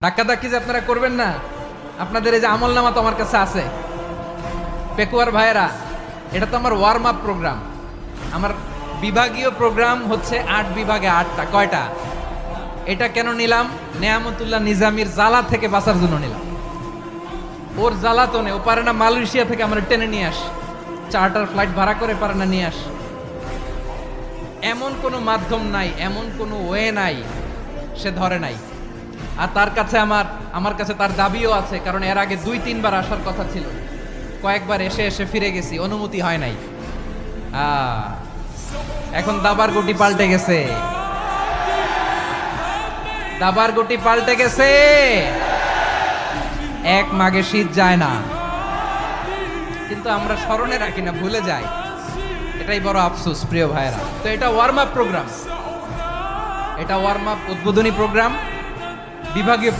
ধাক্কাধাক্কি যে আপনারা করবেন না, আপনাদের এই যে আমলনামা তো আমার কাছে আছে। পেকুয়ার ভাইয়েরা, এটা তো আমার ওয়ার্ম আপ প্রোগ্রাম। আমার বিভাগীয় প্রোগ্রাম হচ্ছে 8 বিভাগে 8টা। কয়টা? এটা কেন নিলাম? নেয়ামতুল্লাহ নিজামীর জ্বালা থেকে বাঁচার জন্য নিলাম। ওর জ্বালাতনে ও পারে না মালয়েশিয়া থেকে আমার টেনে নিয়ে আস, চার্টার ফ্লাইট ভাড়া করে পারে না নিয়ে আস। এমন কোনো মাধ্যম নাই, এমন কোনো ওয়ে নাই সে ধরে নাই। আর তার কাছে আমার কাছে তার দাবিও আছে, কারণ এর আগে 2-3 বার আসার কথা ছিল, কয়েকবার এসে এসে ফিরে গেছি, অনুমতি হয় নাই। এখন দাবার গুটি পাল্টে গেছে, দাবার গুটি পাল্টে গেছে। এক মাঘে শীত যায় না, কিন্তু আমরা স্মরণে রাখি না, ভুলে যাই। এটাই বড় আফসোস প্রিয় ভাইয়েরা। তো এটা ওয়ার্ম আপ প্রোগ্রাম, এটা ওয়ার্ম আপ উদ্বোধনী প্রোগ্রাম, বিভাগীয় প্রোগ্রাম।